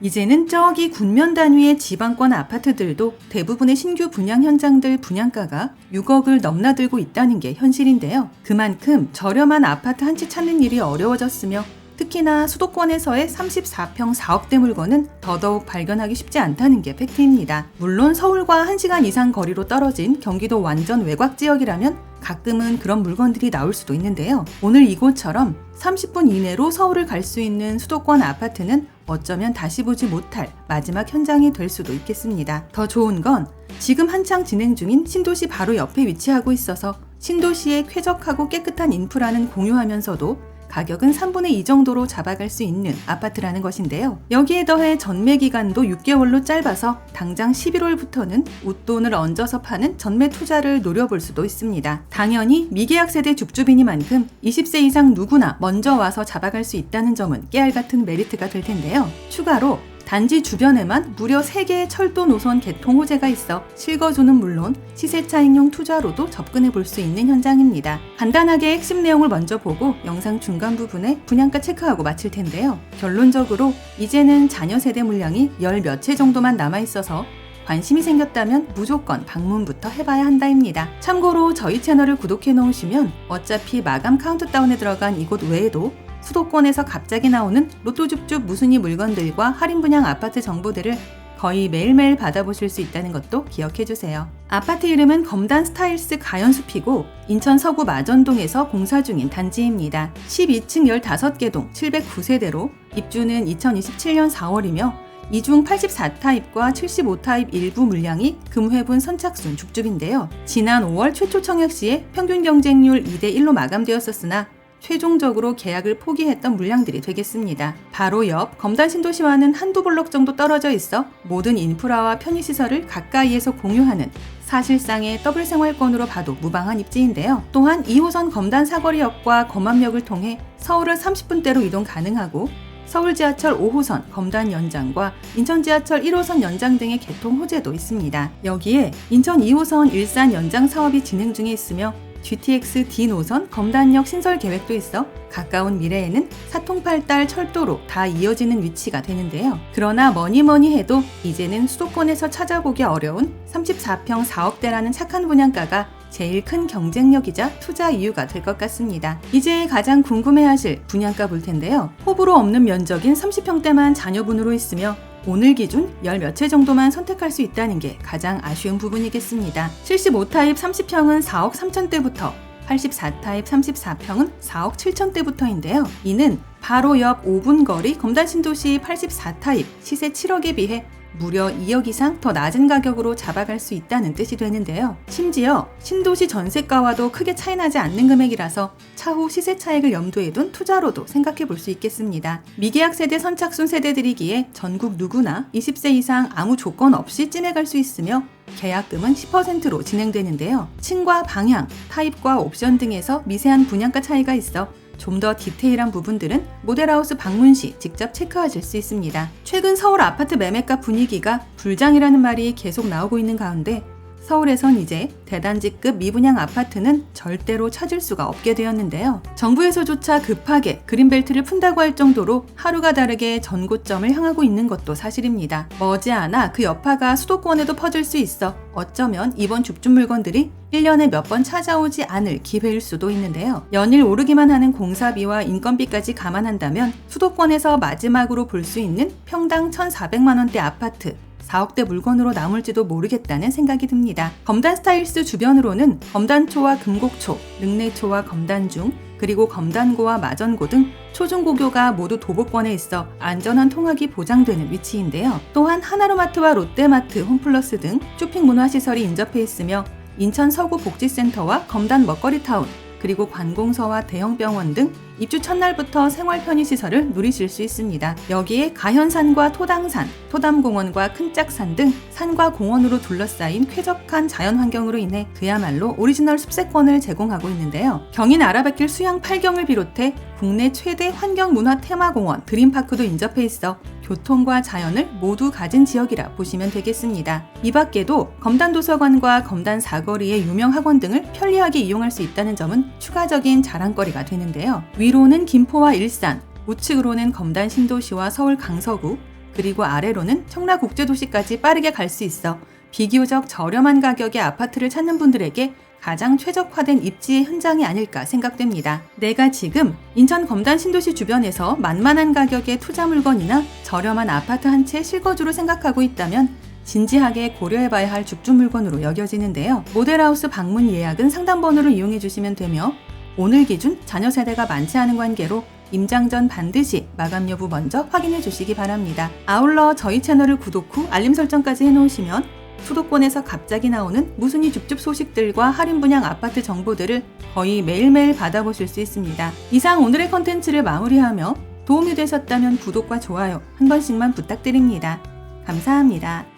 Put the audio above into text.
이제는 저기 군면 단위의 지방권 아파트들도 대부분의 신규 분양 현장들 분양가가 6억을 넘나들고 있다는 게 현실인데요. 그만큼 저렴한 아파트 한 채 찾는 일이 어려워졌으며 특히나 수도권에서의 34평 4억대 물건은 더더욱 발견하기 쉽지 않다는 게 팩트입니다. 물론 서울과 1시간 이상 거리로 떨어진 경기도 완전 외곽 지역이라면 가끔은 그런 물건들이 나올 수도 있는데요. 오늘 이곳처럼 30분 이내로 서울을 갈 수 있는 수도권 아파트는 어쩌면 다시 보지 못할 마지막 현장이 될 수도 있겠습니다. 더 좋은 건 지금 한창 진행 중인 신도시 바로 옆에 위치하고 있어서 신도시의 쾌적하고 깨끗한 인프라는 공유하면서도 가격은 3분의 2 정도로 잡아갈 수 있는 아파트라는 것인데요. 여기에 더해 전매 기간도 6개월로 짧아서 당장 11월부터는 웃돈을 얹어서 파는 전매 투자를 노려볼 수도 있습니다. 당연히 미계약 세대 줍줍이니만큼 20세 이상 누구나 먼저 와서 잡아갈 수 있다는 점은 깨알 같은 메리트가 될 텐데요. 추가로 단지 주변에만 무려 3개의 철도 노선 개통 호재가 있어 실거주는 물론 시세 차익용 투자로도 접근해 볼 수 있는 현장입니다. 간단하게 핵심 내용을 먼저 보고 영상 중간 부분에 분양가 체크하고 마칠 텐데요. 결론적으로 이제는 자녀 세대 물량이 10몇 채 정도만 남아있어서 관심이 생겼다면 무조건 방문부터 해봐야 한다입니다. 참고로 저희 채널을 구독해 놓으시면 어차피 마감 카운트다운에 들어간 이곳 외에도 수도권에서 갑자기 나오는 로또줍줍 무순위 물건들과 할인 분양 아파트 정보들을 거의 매일매일 받아보실 수 있다는 것도 기억해주세요. 아파트 이름은 검단 스타일스 가연숲이고 인천 서구 마전동에서 공사 중인 단지입니다. 12층 15개 동 709세대로 입주는 2027년 4월이며 이중 84타입과 75타입 일부 물량이 금회분 선착순 줍줍인데요. 지난 5월 최초 청약 시에 평균 경쟁률 2대1로 마감되었었으나 최종적으로 계약을 포기했던 물량들이 되겠습니다. 바로 옆 검단 신도시와는 한두 블록 정도 떨어져 있어 모든 인프라와 편의시설을 가까이에서 공유하는 사실상의 더블 생활권으로 봐도 무방한 입지인데요. 또한 2호선 검단 사거리역과 검암역을 통해 서울을 30분대로 이동 가능하고 서울 지하철 5호선 검단 연장과 인천 지하철 1호선 연장 등의 개통 호재도 있습니다. 여기에 인천 2호선 일산 연장 사업이 진행 중에 있으며 GTX D 노선 검단역 신설 계획도 있어 가까운 미래에는 사통팔달 철도로 다 이어지는 위치가 되는데요. 그러나 뭐니 해도 이제는 수도권에서 찾아보기 어려운 34평 4억대라는 착한 분양가가 제일 큰 경쟁력이자 투자 이유가 될 것 같습니다. 이제 가장 궁금해하실 분양가 볼 텐데요. 호불호 없는 면적인 30평대만 자녀분으로 있으며 오늘 기준 10몇 채 정도만 선택할 수 있다는 게 가장 아쉬운 부분이겠습니다. 75타입 30평은 4억 3천대부터 84타입 34평은 4억 7천대부터인데요. 이는 바로 옆 5분 거리 검단 신도시 84타입 시세 7억에 비해 무려 2억 이상 더 낮은 가격으로 잡아갈 수 있다는 뜻이 되는데요. 심지어 신도시 전세가와도 크게 차이나지 않는 금액이라서 차후 시세 차익을 염두에 둔 투자로도 생각해 볼 수 있겠습니다. 미계약 세대 선착순 세대들이기에 전국 누구나 20세 이상 아무 조건 없이 찜해갈 수 있으며 계약금은 10%로 진행되는데요. 층과 방향, 타입과 옵션 등에서 미세한 분양가 차이가 있어 좀 더 디테일한 부분들은 모델하우스 방문 시 직접 체크하실 수 있습니다. 최근 서울 아파트 매매가 분위기가 불장이라는 말이 계속 나오고 있는 가운데 서울에선 이제 대단지급 미분양 아파트는 절대로 찾을 수가 없게 되었는데요. 정부에서조차 급하게 그린벨트를 푼다고 할 정도로 하루가 다르게 전고점을 향하고 있는 것도 사실입니다. 머지않아 그 여파가 수도권에도 퍼질 수 있어 어쩌면 이번 줍줍 물건들이 1년에 몇 번 찾아오지 않을 기회일 수도 있는데요. 연일 오르기만 하는 공사비와 인건비까지 감안한다면 수도권에서 마지막으로 볼 수 있는 평당 1,400만 원대 아파트 4억대 물건으로 남을지도 모르겠다는 생각이 듭니다. 검단 스타일스 주변으로는 검단초와 금곡초, 능내초와 검단중, 그리고 검단고와 마전고 등 초중고교가 모두 도보권에 있어 안전한 통학이 보장되는 위치인데요. 또한 하나로마트와 롯데마트, 홈플러스 등 쇼핑 문화시설이 인접해 있으며 인천 서구 복지센터와 검단 먹거리타운, 그리고 관공서와 대형병원 등 입주 첫날부터 생활 편의시설을 누리실 수 있습니다. 여기에 가현산과 토당산, 토담공원과 큰짝산 등 산과 공원으로 둘러싸인 쾌적한 자연환경으로 인해 그야말로 오리지널 숲세권을 제공하고 있는데요. 경인 아라뱃길 수양 8경을 비롯해 국내 최대 환경문화 테마공원 드림파크도 인접해 있어 교통과 자연을 모두 가진 지역이라 보시면 되겠습니다. 이 밖에도 검단도서관과 검단 사거리의 유명 학원 등을 편리하게 이용할 수 있다는 점은 추가적인 자랑거리가 되는데요. 위로는 김포와 일산, 우측으로는 검단 신도시와 서울 강서구, 그리고 아래로는 청라국제도시까지 빠르게 갈 수 있어 비교적 저렴한 가격의 아파트를 찾는 분들에게 가장 최적화된 입지 현장이 아닐까 생각됩니다. 내가 지금 인천 검단 신도시 주변에서 만만한 가격의 투자 물건이나 저렴한 아파트 한 채 실거주로 생각하고 있다면 진지하게 고려해봐야 할 죽주 물건으로 여겨지는데요. 모델하우스 방문 예약은 상담번호를 이용해 주시면 되며 오늘 기준 자녀 세대가 많지 않은 관계로 임장 전 반드시 마감 여부 먼저 확인해 주시기 바랍니다. 아울러 저희 채널을 구독 후 알림 설정까지 해놓으시면 수도권에서 갑자기 나오는 무순위 줍줍 소식들과 할인 분양 아파트 정보들을 거의 매일매일 받아보실 수 있습니다. 이상 오늘의 컨텐츠를 마무리하며 도움이 되셨다면 구독과 좋아요 한 번씩만 부탁드립니다. 감사합니다.